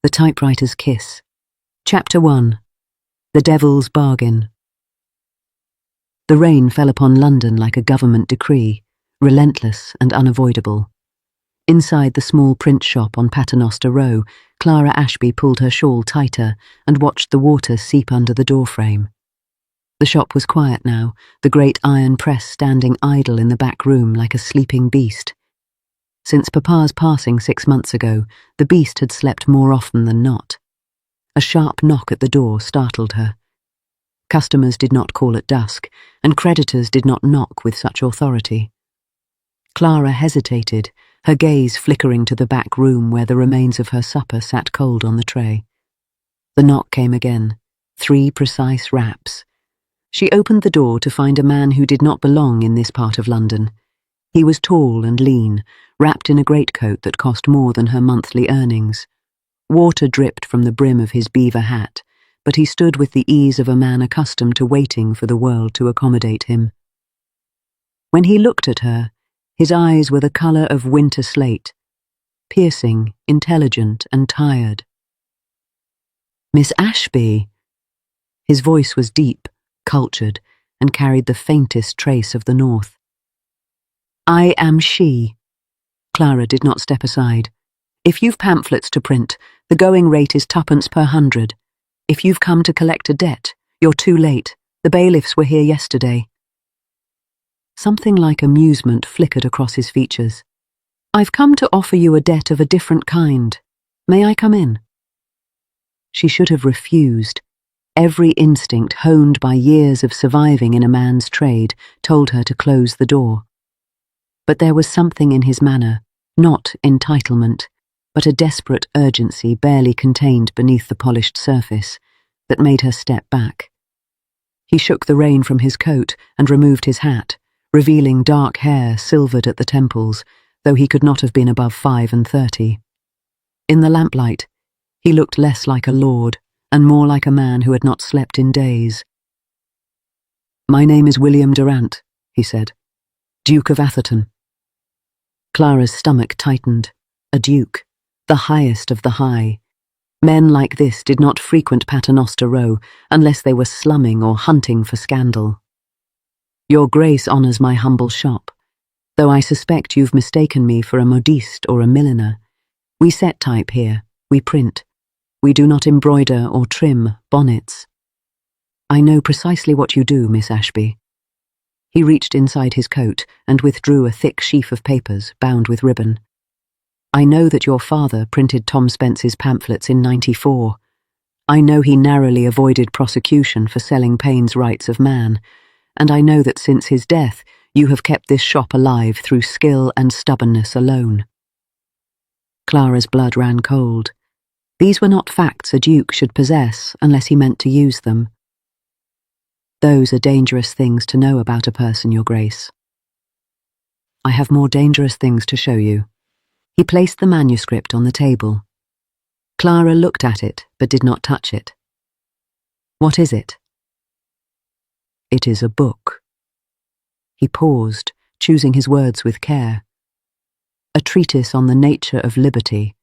The Typewriter's Kiss. Chapter 1. The Devil's Bargain. The rain fell upon London like a government decree, relentless and unavoidable. Inside the small print shop on Paternoster Row, Clara Ashby pulled her shawl tighter and watched the water seep under the doorframe. The shop was quiet now, the great iron press standing idle in the back room like a sleeping beast. Since Papa's passing 6 months ago, the beast had slept more often than not. A sharp knock at the door startled her. Customers did not call at dusk, and creditors did not knock with such authority. Clara hesitated, her gaze flickering to the back room where the remains of her supper sat cold on the tray. The knock came again, 3 precise raps. She opened the door to find a man who did not belong in this part of London. He was tall and lean, wrapped in a greatcoat that cost more than her monthly earnings. Water dripped from the brim of his beaver hat, but he stood with the ease of a man accustomed to waiting for the world to accommodate him. When he looked at her, his eyes were the colour of winter slate, piercing, intelligent, and tired. "Miss Ashby." His voice was deep, cultured, and carried the faintest trace of the north. "I am she." Clara did not step aside. "If you've pamphlets to print, the going rate is 2d per 100. If you've come to collect a debt, you're too late. The bailiffs were here yesterday." Something like amusement flickered across his features. "I've come to offer you a debt of a different kind. May I come in?" She should have refused. Every instinct honed by years of surviving in a man's trade told her to close the door. But there was something in his manner, not entitlement, but a desperate urgency barely contained beneath the polished surface, that made her step back. He shook the rain from his coat and removed his hat, revealing dark hair silvered at the temples, though he could not have been above 35. In the lamplight, he looked less like a lord and more like a man who had not slept in days. "My name is William Durant," he said, "Duke of Atherton." Clara's stomach tightened. A duke, the highest of the high. Men like this did not frequent Paternoster Row unless they were slumming or hunting for scandal. "Your Grace honours my humble shop, though I suspect you've mistaken me for a modiste or a milliner. We set type here, we print. We do not embroider or trim bonnets." "I know precisely what you do, Miss Ashby." He reached inside his coat and withdrew a thick sheaf of papers bound with ribbon. "I know that your father printed Tom Spence's pamphlets in '94. I know he narrowly avoided prosecution for selling Paine's Rights of Man, and I know that since his death you have kept this shop alive through skill and stubbornness alone." Clara's blood ran cold. These were not facts a duke should possess unless he meant to use them. "Those are dangerous things to know about a person, Your Grace." "I have more dangerous things to show you." He placed the manuscript on the table. Clara looked at it, but did not touch it. "What is it?" "It is a book." He paused, choosing his words with care. "A treatise on the nature of liberty,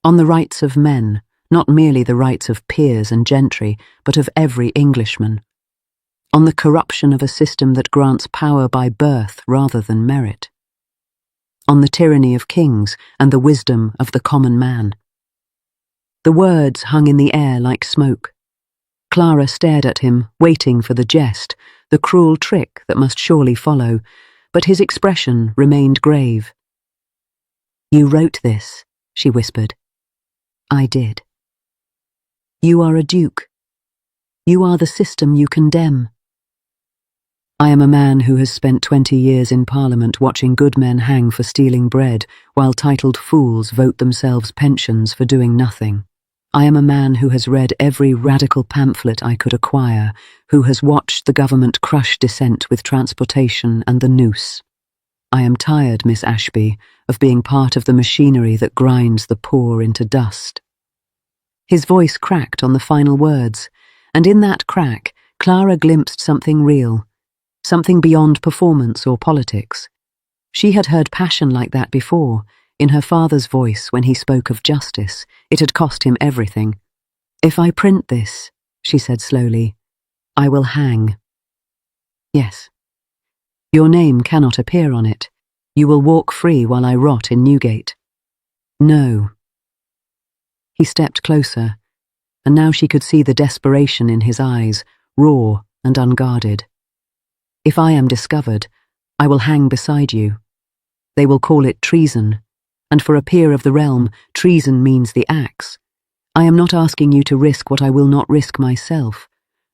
on the rights of men, not merely the rights of peers and gentry, but of every Englishman. On the corruption of a system that grants power by birth rather than merit. On the tyranny of kings and the wisdom of the common man." The words hung in the air like smoke. Clara stared at him, waiting for the jest, the cruel trick that must surely follow, but his expression remained grave. "You wrote this," she whispered. "I did." "You are a duke. You are the system you condemn." "I am a man who has spent 20 years in Parliament watching good men hang for stealing bread, while titled fools vote themselves pensions for doing nothing. I am a man who has read every radical pamphlet I could acquire, who has watched the government crush dissent with transportation and the noose. I am tired, Miss Ashby, of being part of the machinery that grinds the poor into dust." His voice cracked on the final words, and in that crack, Clara glimpsed something real. Something beyond performance or politics. She had heard passion like that before, in her father's voice when he spoke of justice. It had cost him everything. "If I print this," she said slowly, "I will hang." "Yes. Your name cannot appear on it. You will walk free while I rot in Newgate." "No." He stepped closer, and now she could see the desperation in his eyes, raw and unguarded. "If I am discovered, I will hang beside you. They will call it treason, and for a peer of the realm, treason means the axe. I am not asking you to risk what I will not risk myself.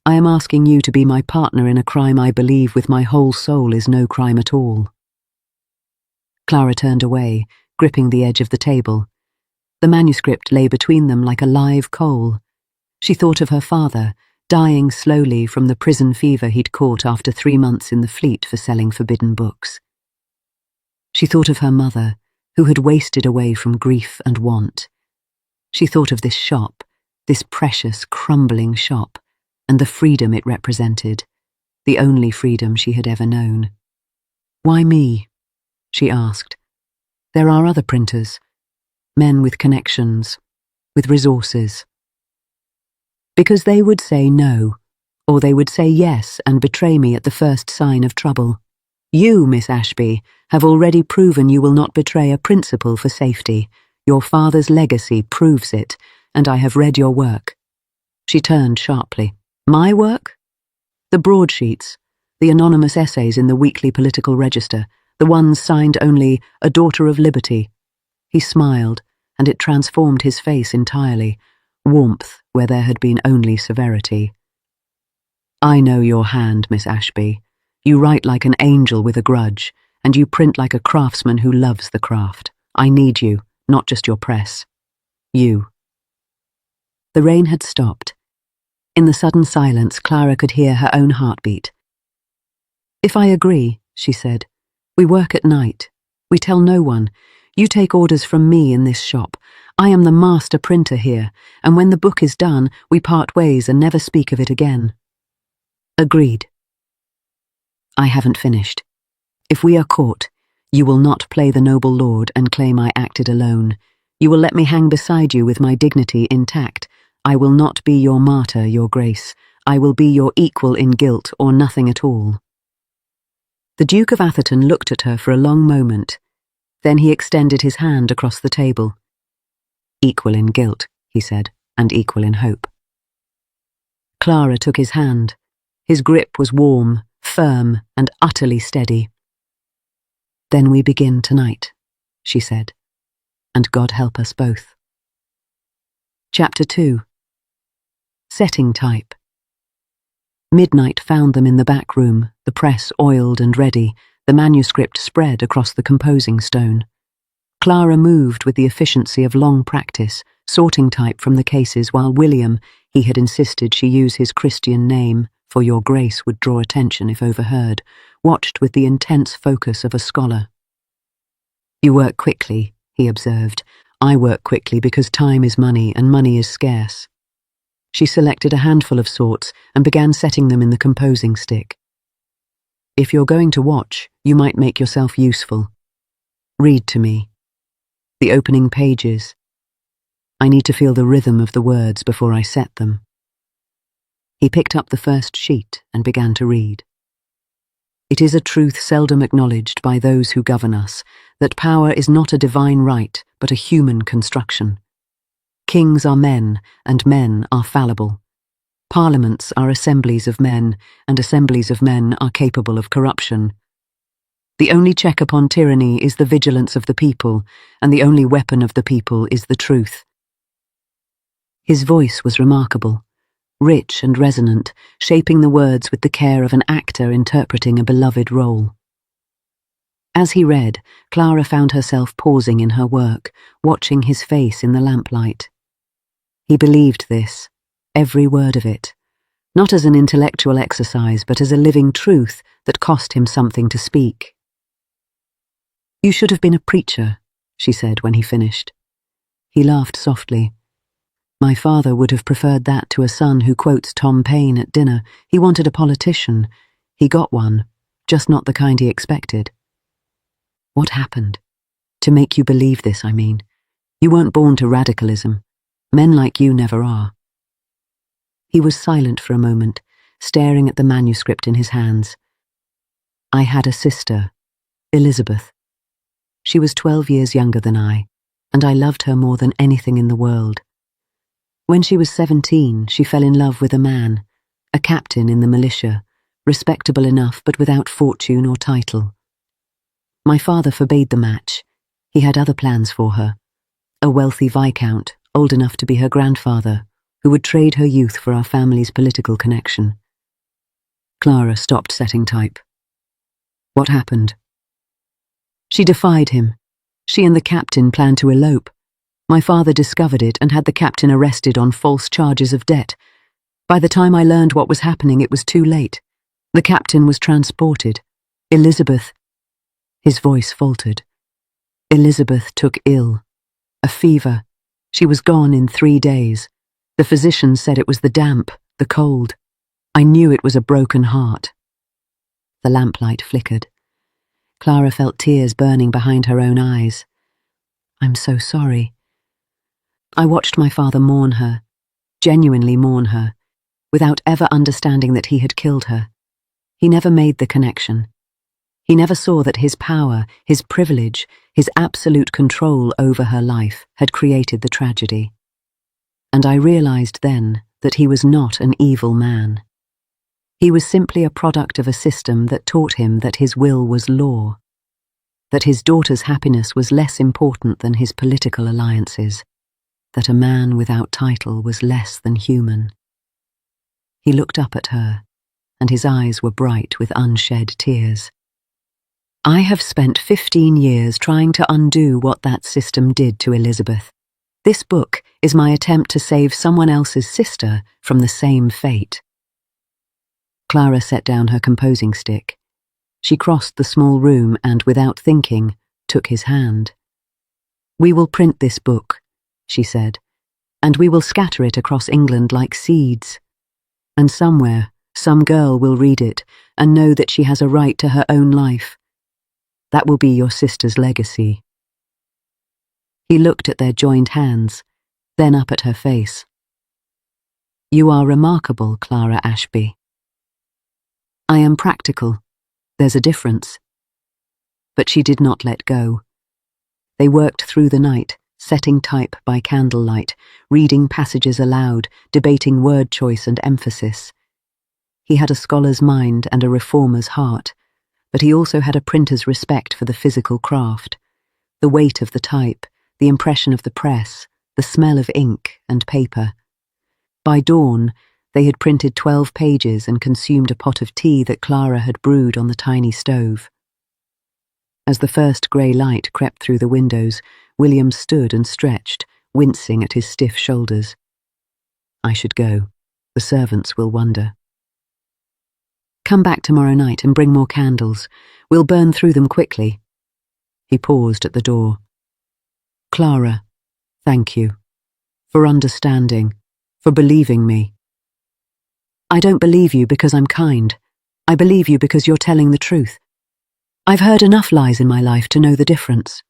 I am asking you to be my partner in a crime I believe with my whole soul is no crime at all." Clara turned away, gripping the edge of the table. The manuscript lay between them like a live coal. She thought of her father, dying slowly from the prison fever he'd caught after 3 months in the Fleet for selling forbidden books. She thought of her mother, who had wasted away from grief and want. She thought of this shop, this precious, crumbling shop, and the freedom it represented, the only freedom she had ever known. "Why me?" she asked. "There are other printers, men with connections, with resources." "Because they would say no, or they would say yes and betray me at the first sign of trouble. You, Miss Ashby, have already proven you will not betray a principle for safety. Your father's legacy proves it, and I have read your work." She turned sharply. "My work?" "The broadsheets, the anonymous essays in the weekly political register, the ones signed only A Daughter of Liberty." He smiled, and it transformed his face entirely, warmth where there had been only severity. "I know your hand, Miss Ashby. You write like an angel with a grudge, and you print like a craftsman who loves the craft. I need you, not just your press. You." The rain had stopped. In the sudden silence, Clara could hear her own heartbeat. "If I agree," she said, "we work at night. We tell no one. You take orders from me in this shop. I am the master printer here, and when the book is done, we part ways and never speak of it again." "Agreed." "I haven't finished. If we are caught, you will not play the noble lord and claim I acted alone. You will let me hang beside you with my dignity intact. I will not be your martyr, your grace. I will be your equal in guilt or nothing at all." The Duke of Atherton looked at her for a long moment. Then he extended his hand across the table. "Equal in guilt," he said, "and equal in hope." Clara took his hand. His grip was warm, firm, and utterly steady. "Then we begin tonight," she said, "and God help us both." Chapter 2. Setting type. Midnight found them in the back room, the press oiled and ready, the manuscript spread across the composing stone. Clara moved with the efficiency of long practice, sorting type from the cases while William, he had insisted she use his Christian name, for your grace would draw attention if overheard, watched with the intense focus of a scholar. "You work quickly," he observed. "I work quickly because time is money and money is scarce." She selected a handful of sorts and began setting them in the composing stick. "If you're going to watch, you might make yourself useful. Read to me. The opening pages. I need to feel the rhythm of the words before I set them." He picked up the first sheet and began to read. "It is a truth seldom acknowledged by those who govern us, that power is not a divine right, but a human construction. Kings are men, and men are fallible. Parliaments are assemblies of men, and assemblies of men are capable of corruption. The only check upon tyranny is the vigilance of the people, and the only weapon of the people is the truth." His voice was remarkable, rich and resonant, shaping the words with the care of an actor interpreting a beloved role. As he read, Clara found herself pausing in her work, watching his face in the lamplight. He believed this, every word of it, not as an intellectual exercise but as a living truth that cost him something to speak. "You should have been a preacher," she said when he finished. He laughed softly. "My father would have preferred that to a son who quotes Tom Paine at dinner. He wanted a politician. He got one, just not the kind he expected." "What happened?" To make you believe this, I mean. You weren't born to radicalism. Men like you never are. He was silent for a moment, staring at the manuscript in his hands. I had a sister, Elizabeth. She was 12 years younger than I, and I loved her more than anything in the world. When she was 17, she fell in love with a man, a captain in the militia, respectable enough but without fortune or title. My father forbade the match. He had other plans for her. A wealthy viscount, old enough to be her grandfather, who would trade her youth for our family's political connection. Clara stopped setting type. What happened? She defied him. She and the captain planned to elope. My father discovered it and had the captain arrested on false charges of debt. By the time I learned what was happening, it was too late. The captain was transported. Elizabeth... His voice faltered. Elizabeth took ill. A fever. She was gone in 3 days. The physicians said it was the damp, the cold. I knew it was a broken heart. The lamplight flickered. Clara felt tears burning behind her own eyes. I'm so sorry. I watched my father mourn her, genuinely mourn her, without ever understanding that he had killed her. He never made the connection. He never saw that his power, his privilege, his absolute control over her life had created the tragedy. And I realized then that he was not an evil man. He was simply a product of a system that taught him that his will was law, that his daughter's happiness was less important than his political alliances, that a man without title was less than human. He looked up at her, and his eyes were bright with unshed tears. I have spent 15 years trying to undo what that system did to Elizabeth. This book is my attempt to save someone else's sister from the same fate. Clara set down her composing stick. She crossed the small room and, without thinking, took his hand. We will print this book, she said, and we will scatter it across England like seeds. And somewhere, some girl will read it and know that she has a right to her own life. That will be your sister's legacy. He looked at their joined hands, then up at her face. You are remarkable, Clara Ashby. I am practical. There's a difference. But she did not let go. They worked through the night, setting type by candlelight, reading passages aloud, debating word choice and emphasis. He had a scholar's mind and a reformer's heart, but he also had a printer's respect for the physical craft, the weight of the type, the impression of the press, the smell of ink and paper. By dawn, they had printed 12 pages and consumed a pot of tea that Clara had brewed on the tiny stove. As the first grey light crept through the windows, William stood and stretched, wincing at his stiff shoulders. I should go. The servants will wonder. Come back tomorrow night and bring more candles. We'll burn through them quickly. He paused at the door. Clara, thank you. For understanding. For believing me. I don't believe you because I'm kind. I believe you because you're telling the truth. I've heard enough lies in my life to know the difference.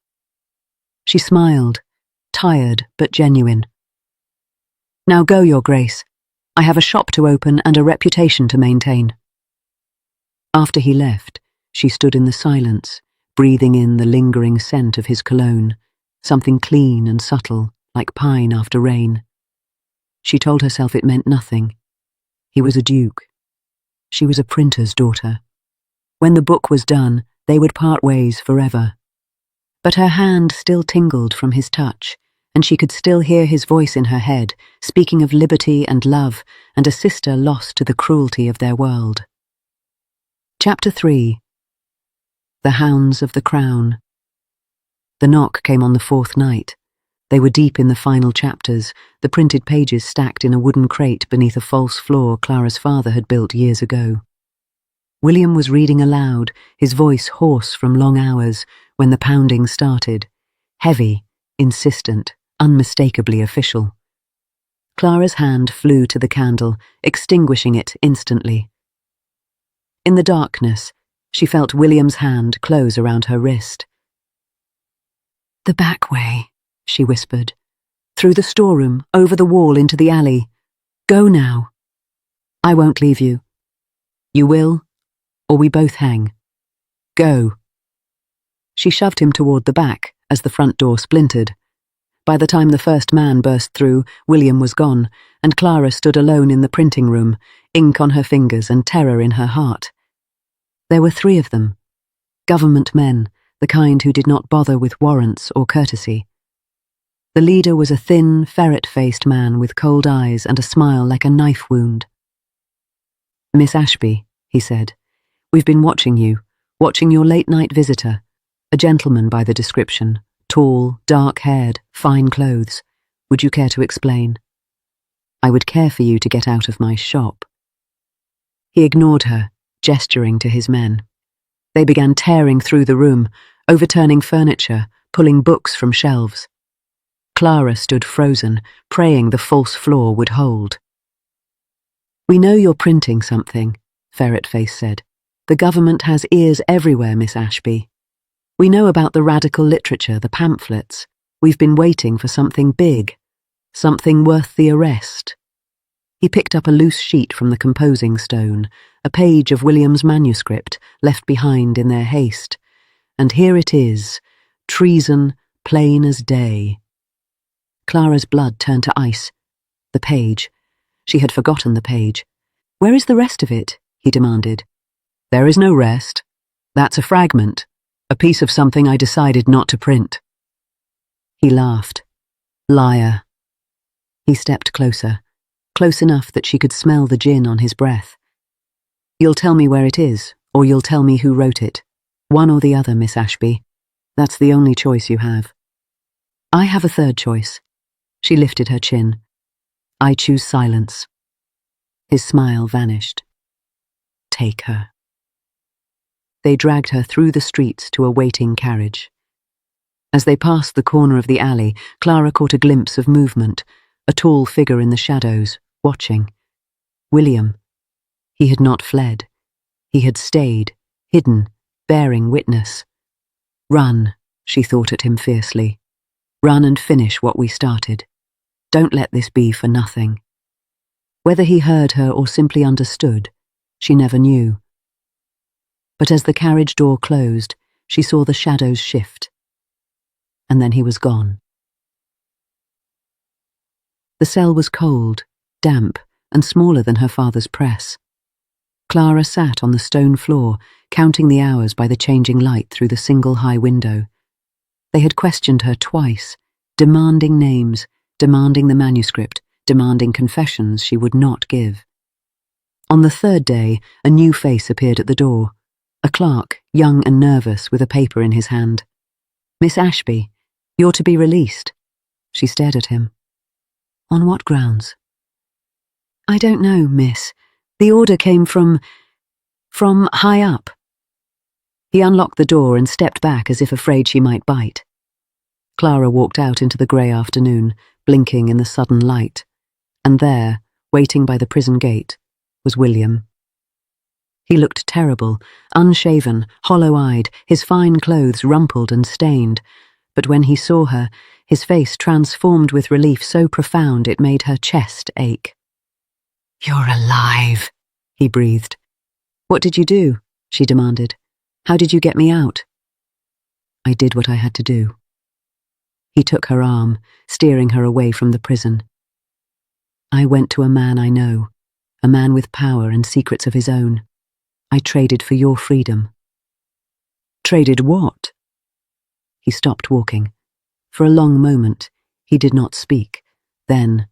She smiled, tired but genuine. Now go, Your Grace. I have a shop to open and a reputation to maintain. After he left, she stood in the silence, breathing in the lingering scent of his cologne, something clean and subtle, like pine after rain. She told herself it meant nothing. He was a duke. She was a printer's daughter. When the book was done, they would part ways forever. But her hand still tingled from his touch, and she could still hear his voice in her head, speaking of liberty and love, and a sister lost to the cruelty of their world. Chapter 3. The Hounds of the Crown. The knock came on the 4th night. They were deep in the final chapters, the printed pages stacked in a wooden crate beneath a false floor Clara's father had built years ago. William was reading aloud, his voice hoarse from long hours, when the pounding started. Heavy, insistent, unmistakably official. Clara's hand flew to the candle, extinguishing it instantly. In the darkness, she felt William's hand close around her wrist. The back way, she whispered. Through the storeroom, over the wall into the alley. Go now. I won't leave you. You will, or we both hang. Go. She shoved him toward the back as the front door splintered. By the time the first man burst through, William was gone, and Clara stood alone in the printing room, ink on her fingers and terror in her heart. There were 3 of them. Government men, the kind who did not bother with warrants or courtesy. The leader was a thin, ferret-faced man with cold eyes and a smile like a knife wound. Miss Ashby, he said, we've been watching you, watching your late-night visitor, a gentleman by the description, tall, dark-haired, fine clothes. Would you care to explain? I would care for you to get out of my shop. He ignored her, gesturing to his men. They began tearing through the room, overturning furniture, pulling books from shelves. Clara stood frozen, praying the false floor would hold. We know you're printing something, Ferret-Face said. The government has ears everywhere, Miss Ashby. We know about the radical literature, the pamphlets. We've been waiting for something big, something worth the arrest. He picked up a loose sheet from the composing stone, a page of William's manuscript left behind in their haste. And here it is, treason plain as day. Clara's blood turned to ice. The page. She had forgotten the page. Where is the rest of it? He demanded. There is no rest. That's a fragment, a piece of something I decided not to print. He laughed. Liar. He stepped closer, close enough that she could smell the gin on his breath. You'll tell me where it is, or you'll tell me who wrote it. One or the other, Miss Ashby. That's the only choice you have. I have a third choice. She lifted her chin. I choose silence. His smile vanished. Take her. They dragged her through the streets to a waiting carriage. As they passed the corner of the alley, Clara caught a glimpse of movement, a tall figure in the shadows, watching. William. He had not fled. He had stayed, hidden, bearing witness. Run, she thought at him fiercely. Run and finish what we started. Don't let this be for nothing. Whether he heard her or simply understood, she never knew. But as the carriage door closed, she saw the shadows shift. And then he was gone. The cell was cold, damp, and smaller than her father's press. Clara sat on the stone floor, counting the hours by the changing light through the single high window. They had questioned her twice, demanding names, demanding the manuscript, demanding confessions she would not give. On the 3rd day, a new face appeared at the door, a clerk, young and nervous, with a paper in his hand. Miss Ashby, you're to be released. She stared at him. On what grounds? I don't know, miss. The order came from high up. He unlocked the door and stepped back as if afraid she might bite. Clara walked out into the grey afternoon, blinking in the sudden light, and there, waiting by the prison gate, was William. He looked terrible, unshaven, hollow-eyed, his fine clothes rumpled and stained, but when he saw her, his face transformed with relief so profound it made her chest ache. You're alive, he breathed. What did you do? She demanded. How did you get me out? I did what I had to do. He took her arm, steering her away from the prison. I went to a man I know, a man with power and secrets of his own. I traded for your freedom. Traded what? He stopped walking. For a long moment, he did not speak. Then,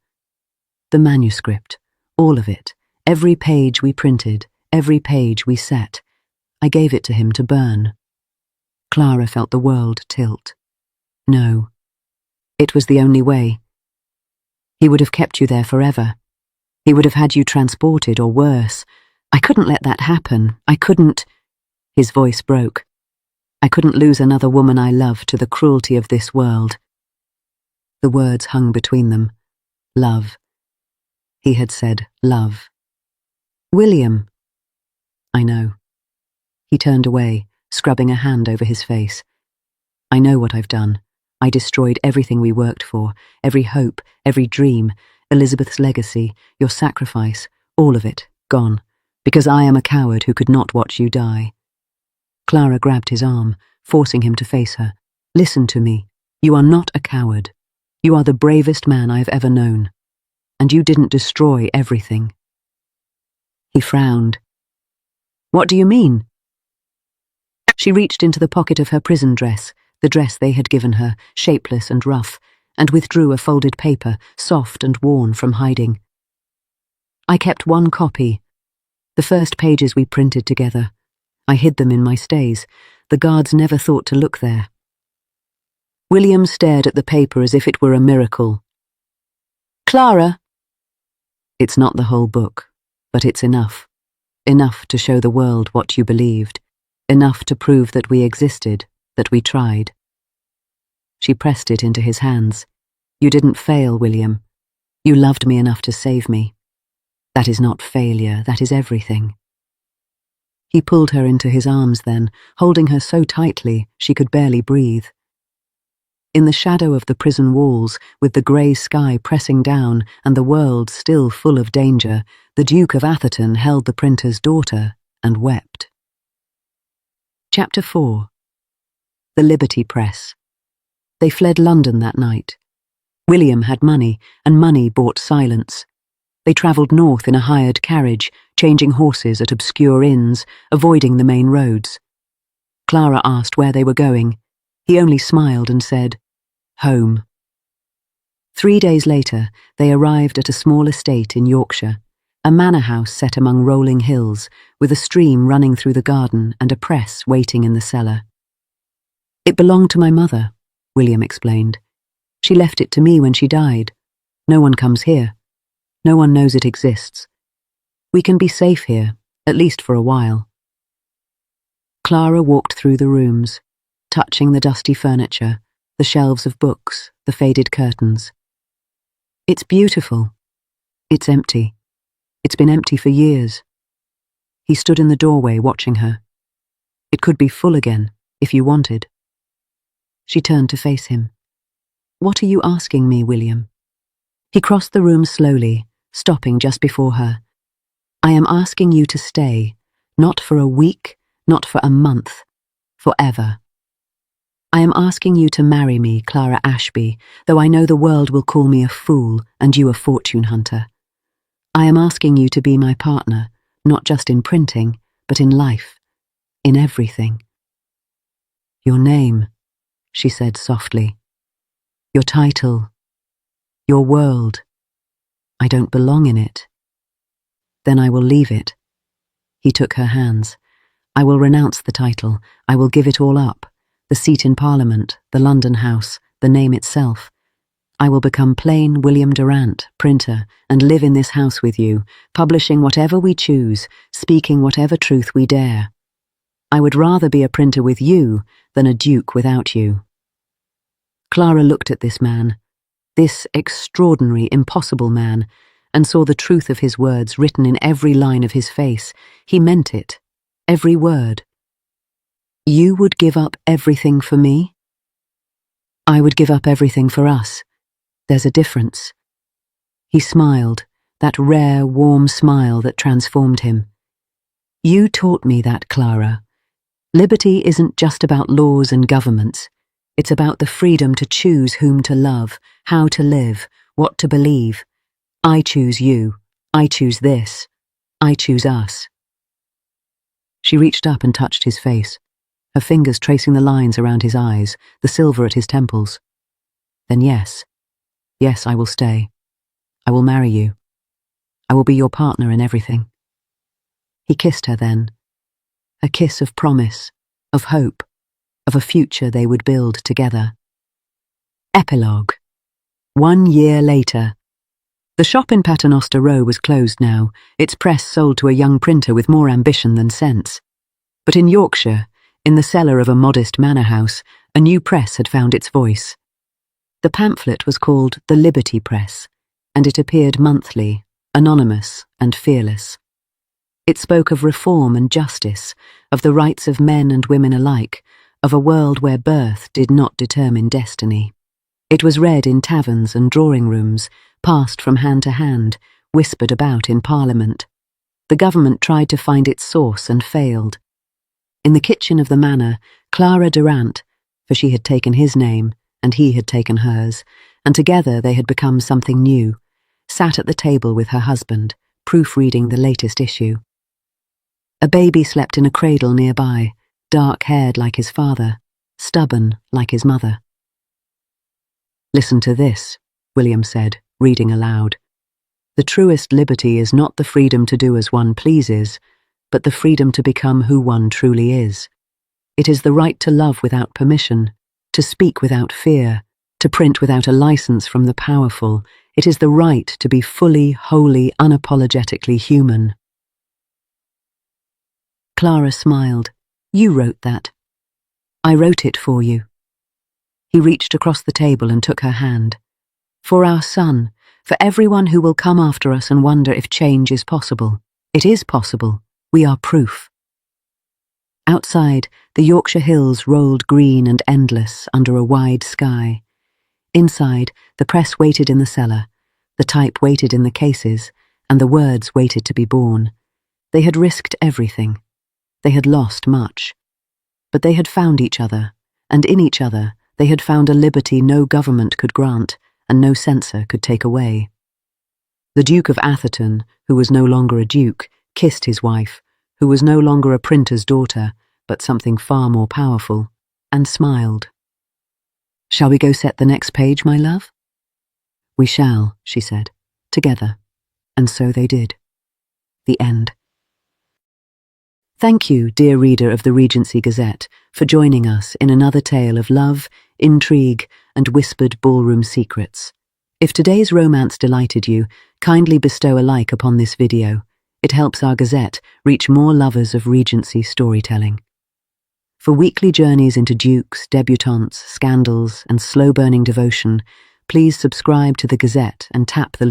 the manuscript, all of it, every page we printed, every page we set. I gave it to him to burn. Clara felt the world tilt. No. It was the only way. He would have kept you there forever. He would have had you transported, or worse. I couldn't let that happen. I couldn't. His voice broke. I couldn't lose another woman I loved to the cruelty of this world. The words hung between them. Love. He had said love. William. I know. He turned away, scrubbing a hand over his face. I know what I've done. I destroyed everything we worked for, every hope, every dream, Elizabeth's legacy, your sacrifice, all of it, gone, because I am a coward who could not watch you die. Clara grabbed his arm, forcing him to face her. Listen to me. You are not a coward. You are the bravest man I have ever known. And you didn't destroy everything. He frowned. What do you mean? She reached into the pocket of her prison dress, the dress they had given her, shapeless and rough, and withdrew a folded paper, soft and worn from hiding. I kept one copy. The first pages we printed together. I hid them in my stays. The guards never thought to look there. William stared at the paper as if it were a miracle. Clara! It's not the whole book, but it's enough. Enough to show the world what you believed. Enough to prove that we existed, that we tried. She pressed it into his hands. You didn't fail, William. You loved me enough to save me. That is not failure, that is everything. He pulled her into his arms then, holding her so tightly she could barely breathe. In the shadow of the prison walls, with the grey sky pressing down and the world still full of danger, the Duke of Atherton held the printer's daughter and wept. Chapter 4. The Liberty Press. They fled London that night. William had money, and money bought silence. They travelled north in a hired carriage, changing horses at obscure inns, avoiding the main roads. Clara asked where they were going. He only smiled and said, Home. 3 days later, they arrived at a small estate in Yorkshire, a manor house set among rolling hills, with a stream running through the garden and a press waiting in the cellar. It belonged to my mother, William explained. She left it to me when she died. No one comes here. No one knows it exists. We can be safe here, at least for a while. Clara walked through the rooms, touching the dusty furniture, the shelves of books, the faded curtains. It's beautiful. It's empty. It's been empty for years. He stood in the doorway watching her. It could be full again, if you wanted. She turned to face him. What are you asking me, William? He crossed the room slowly, stopping just before her. I am asking you to stay, not for a week, not for a month, forever. I am asking you to marry me, Clara Ashby, though I know the world will call me a fool and you a fortune hunter. I am asking you to be my partner, not just in printing, but in life, in everything. Your name, she said softly. Your title. Your world. I don't belong in it. Then I will leave it. He took her hands. I will renounce the title. I will give it all up. The seat in Parliament, the London house, the name itself. I will become plain William Durant, printer, and live in this house with you, publishing whatever we choose, speaking whatever truth we dare. I would rather be a printer with you than a duke without you. Clara looked at this man, this extraordinary, impossible man, and saw the truth of his words written in every line of his face. He meant it, every word. You would give up everything for me? I would give up everything for us. There's a difference. He smiled, that rare, warm smile that transformed him. You taught me that, Clara. Liberty isn't just about laws and governments. It's about the freedom to choose whom to love, how to live, what to believe. I choose you. I choose this. I choose us. She reached up and touched his face, her fingers tracing the lines around his eyes, the silver at his temples. Then yes, I will stay. I will marry you. I will be your partner in everything. He kissed her then, a kiss of promise, of hope, of a future they would build together. Epilogue. 1 year later. The shop in Paternoster Row was closed now, its press sold to a young printer with more ambition than sense. But in Yorkshire, in the cellar of a modest manor house, a new press had found its voice. The pamphlet was called The Liberty Press, and it appeared monthly, anonymous and fearless. It spoke of reform and justice, of the rights of men and women alike, of a world where birth did not determine destiny. It was read in taverns and drawing rooms, passed from hand to hand, whispered about in Parliament. The government tried to find its source and failed. In the kitchen of the manor, Clara Durant, for she had taken his name and he had taken hers, and together they had become something new, sat at the table with her husband, proofreading the latest issue. A baby slept in a cradle nearby, dark-haired like his father, stubborn like his mother. "Listen to this," William said, reading aloud. "The truest liberty is not the freedom to do as one pleases, but the freedom to become who one truly is. It is the right to love without permission, to speak without fear, to print without a license from the powerful. It is the right to be fully, wholly, unapologetically human." Clara smiled. "You wrote that." "I wrote it for you." He reached across the table and took her hand. "For our son, for everyone who will come after us and wonder if change is possible. It is possible. We are proof." Outside, the Yorkshire hills rolled green and endless under a wide sky. Inside, the press waited in the cellar, the type waited in the cases, and the words waited to be born. They had risked everything. They had lost much. But they had found each other, and in each other they had found a liberty no government could grant and no censor could take away. The Duke of Atherton, who was no longer a duke, kissed his wife, who was no longer a printer's daughter, but something far more powerful, and smiled. "Shall we go set the next page, my love?" "We shall," she said, "together." And so they did. The end. Thank you, dear reader of the Regency Gazette, for joining us in another tale of love, intrigue, and whispered ballroom secrets. If today's romance delighted you, kindly bestow a like upon this video. It helps our Gazette reach more lovers of Regency storytelling. For weekly journeys into dukes, debutantes, scandals, and slow-burning devotion, please subscribe to the Gazette and tap the